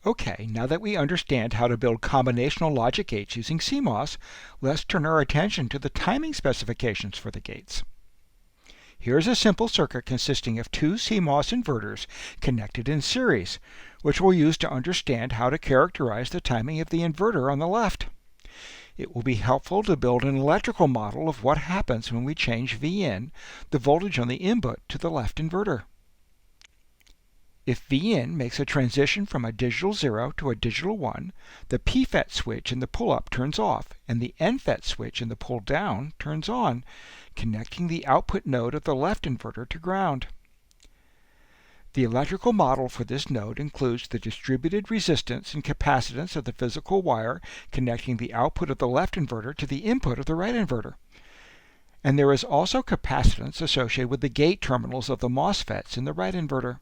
Okay, now that we understand how to build combinational logic gates using CMOS, let's turn our attention to the timing specifications for the gates. Here's a simple circuit consisting of two CMOS inverters connected in series, which we'll use to understand how to characterize the timing of the inverter on the left. It will be helpful to build an electrical model of what happens when we change Vn, the voltage on the input, to the left inverter. If Vn makes a transition from a digital 0 to a digital 1, the PFET switch in the pull-up turns off and the NFET switch in the pull-down turns on, connecting the output node of the left inverter to ground. The electrical model for this node includes the distributed resistance and capacitance of the physical wire connecting the output of the left inverter to the input of the right inverter. And there is also capacitance associated with the gate terminals of the MOSFETs in the right inverter.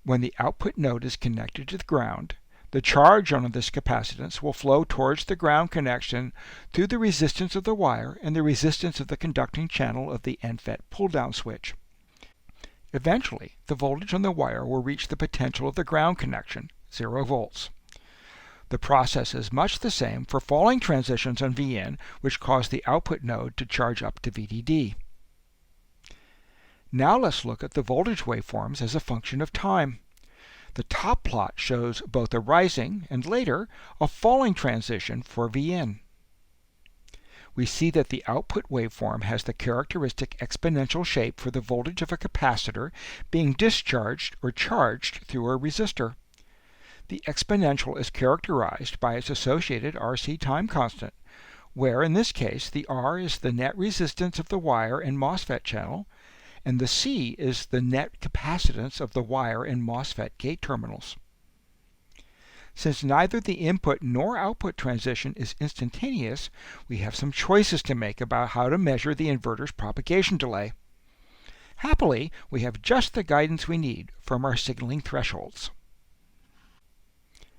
When the output node is connected to the ground, the charge on this capacitance will flow towards the ground connection through the resistance of the wire and the resistance of the conducting channel of the NFET pull-down switch. Eventually, the voltage on the wire will reach the potential of the ground connection, 0 volts. The process is much the same for falling transitions on Vn, which cause the output node to charge up to VDD. Now let's look at the voltage waveforms as a function of time. The top plot shows both a rising and later a falling transition for Vn. We see that the output waveform has the characteristic exponential shape for the voltage of a capacitor being discharged or charged through a resistor. The exponential is characterized by its associated RC time constant, where in this case the R is the net resistance of the wire and MOSFET channel, and the C is the net capacitance of the wire and MOSFET gate terminals. Since neither the input nor output transition is instantaneous, we have some choices to make about how to measure the inverter's propagation delay. Happily, we have just the guidance we need from our signaling thresholds.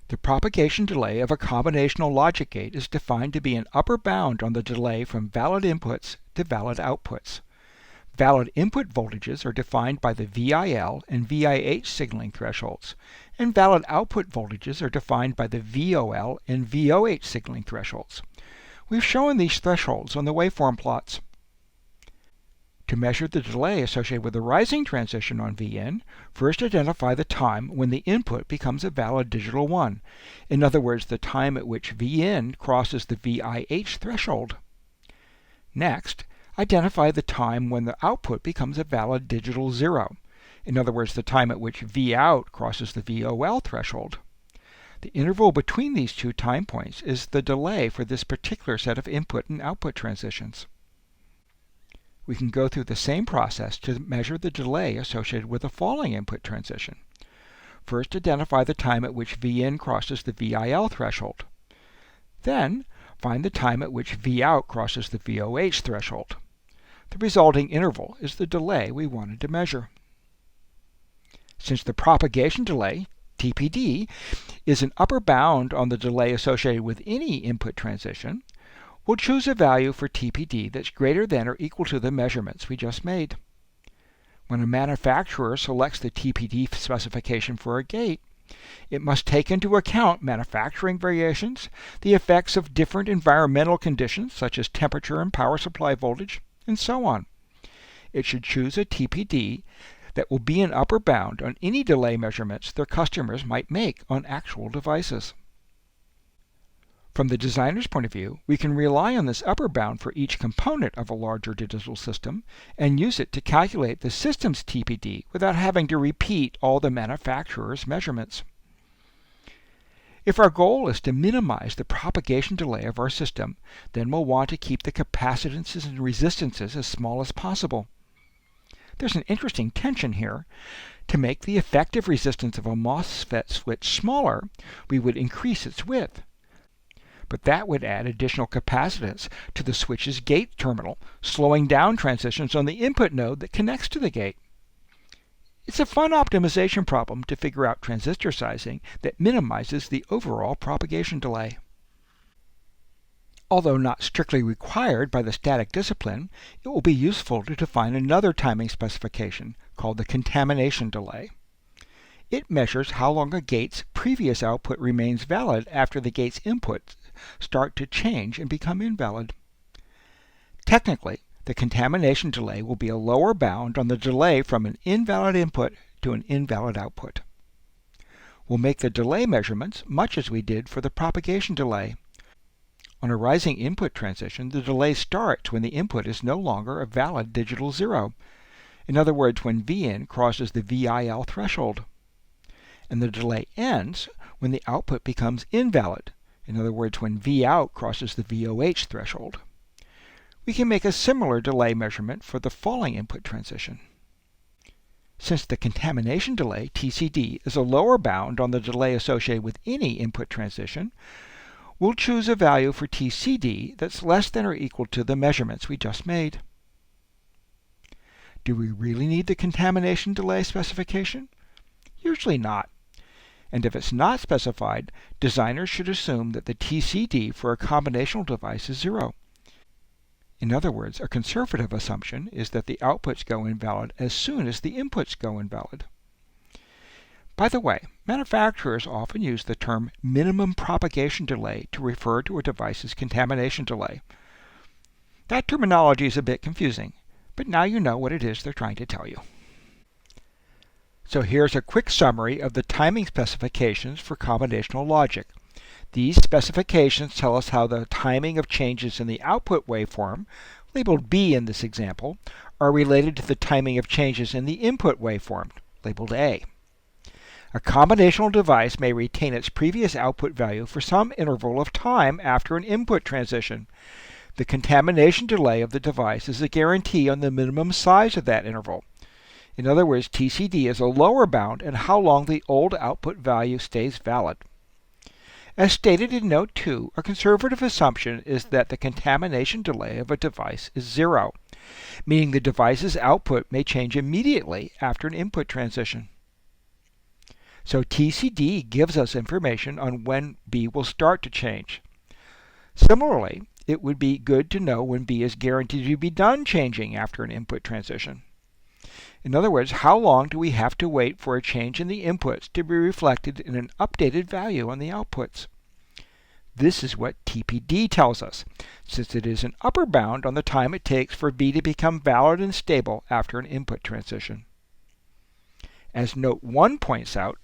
The propagation delay of a combinational logic gate is defined to be an upper bound on the delay from valid inputs to valid outputs. Valid input voltages are defined by the VIL and VIH signaling thresholds, and valid output voltages are defined by the VOL and VOH signaling thresholds. We've shown these thresholds on the waveform plots. To measure the delay associated with the rising transition on Vn, first identify the time when the input becomes a valid digital 1, in other words, the time at which Vn crosses the VIH threshold. Next, identify the time when the output becomes a valid digital 0, in other words, the time at which Vout crosses the VOL threshold. The interval between these two time points is the delay for this particular set of input and output transitions. We can go through the same process to measure the delay associated with a falling input transition. First, identify the time at which Vn crosses the VIL threshold. Then, find the time at which Vout crosses the VOH threshold. The resulting interval is the delay we wanted to measure. Since the propagation delay, TPD, is an upper bound on the delay associated with any input transition, we'll choose a value for TPD that's greater than or equal to the measurements we just made. When a manufacturer selects the TPD specification for a gate, it must take into account manufacturing variations, the effects of different environmental conditions such as temperature and power supply voltage, and so on. It should choose a TPD that will be an upper bound on any delay measurements their customers might make on actual devices. From the designer's point of view, we can rely on this upper bound for each component of a larger digital system and use it to calculate the system's TPD without having to repeat all the manufacturer's measurements. If our goal is to minimize the propagation delay of our system, then we'll want to keep the capacitances and resistances as small as possible. There's an interesting tension here. To make the effective resistance of a MOSFET switch smaller, we would increase its width. But that would add additional capacitance to the switch's gate terminal, slowing down transitions on the input node that connects to the gate. It's a fun optimization problem to figure out transistor sizing that minimizes the overall propagation delay. Although not strictly required by the static discipline, it will be useful to define another timing specification called the Contamination Delay. It measures how long a gate's previous output remains valid after the gate's inputs start to change and become invalid. Technically, the contamination delay will be a lower bound on the delay from an invalid input to an invalid output. We'll make the delay measurements much as we did for the propagation delay. On a rising input transition, the delay starts when the input is no longer a valid digital zero. In other words, when Vin crosses the VIL threshold. And the delay ends when the output becomes invalid. In other words, when Vout crosses the VOH threshold. We can make a similar delay measurement for the falling input transition. Since the contamination delay, TCD, is a lower bound on the delay associated with any input transition, we'll choose a value for TCD that's less than or equal to the measurements we just made. Do we really need the contamination delay specification? Usually not. And if it's not specified, designers should assume that the TCD for a combinational device is 0. In other words, a conservative assumption is that the outputs go invalid as soon as the inputs go invalid. By the way, manufacturers often use the term minimum propagation delay to refer to a device's contamination delay. That terminology is a bit confusing, but now you know what it is they're trying to tell you. So here's a quick summary of the timing specifications for combinational logic. These specifications tell us how the timing of changes in the output waveform, labeled B in this example, are related to the timing of changes in the input waveform, labeled A. A combinational device may retain its previous output value for some interval of time after an input transition. The contamination delay of the device is a guarantee on the minimum size of that interval. In other words, TCD is a lower bound in how long the old output value stays valid. As stated in Note 2, a conservative assumption is that the contamination delay of a device is 0, meaning the device's output may change immediately after an input transition. So TCD gives us information on when B will start to change. Similarly, it would be good to know when B is guaranteed to be done changing after an input transition. In other words, how long do we have to wait for a change in the inputs to be reflected in an updated value on the outputs? This is what TPD tells us, since it is an upper bound on the time it takes for B to become valid and stable after an input transition. As Note 1 points out,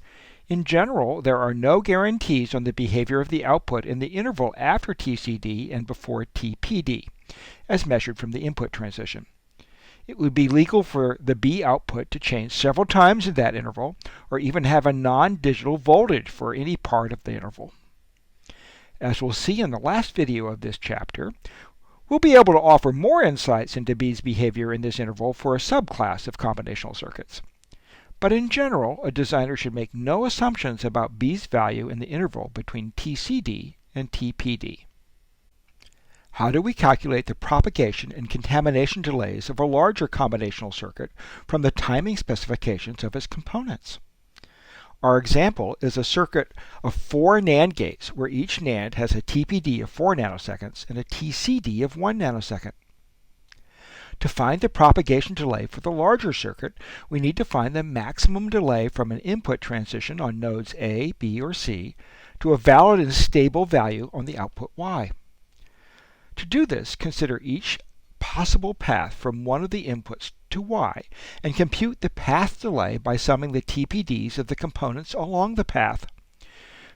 in general, there are no guarantees on the behavior of the output in the interval after TCD and before TPD, as measured from the input transition. It would be legal for the B output to change several times in that interval, or even have a non-digital voltage for any part of the interval. As we'll see in the last video of this chapter, we'll be able to offer more insights into B's behavior in this interval for a subclass of combinational circuits. But in general, a designer should make no assumptions about B's value in the interval between TCD and TPD. How do we calculate the propagation and contamination delays of a larger combinational circuit from the timing specifications of its components? Our example is a circuit of 4 NAND gates where each NAND has a TPD of 4 nanoseconds and a TCD of 1 nanosecond. To find the propagation delay for the larger circuit, we need to find the maximum delay from an input transition on nodes A, B, or C to a valid and stable value on the output Y. To do this, consider each possible path from one of the inputs to Y and compute the path delay by summing the TPDs of the components along the path.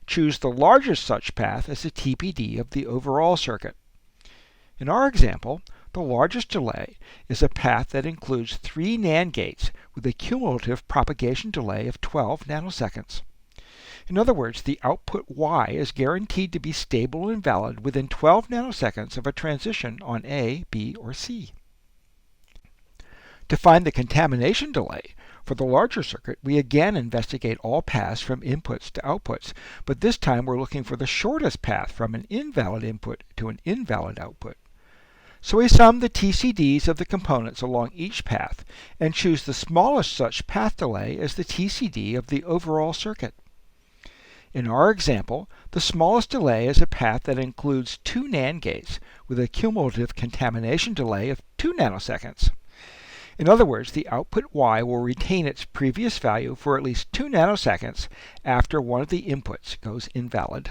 Choose the largest such path as the TPD of the overall circuit. In our example, the largest delay is a path that includes 3 NAND gates with a cumulative propagation delay of 12 nanoseconds. In other words, the output Y is guaranteed to be stable and valid within 12 nanoseconds of a transition on A, B, or C. To find the contamination delay for the larger circuit, we again investigate all paths from inputs to outputs, but this time we're looking for the shortest path from an invalid input to an invalid output. So we sum the TCDs of the components along each path and choose the smallest such path delay as the TCD of the overall circuit. In our example, the smallest delay is a path that includes 2 NAND gates with a cumulative contamination delay of 2 nanoseconds. In other words, the output Y will retain its previous value for at least 2 nanoseconds after one of the inputs goes invalid.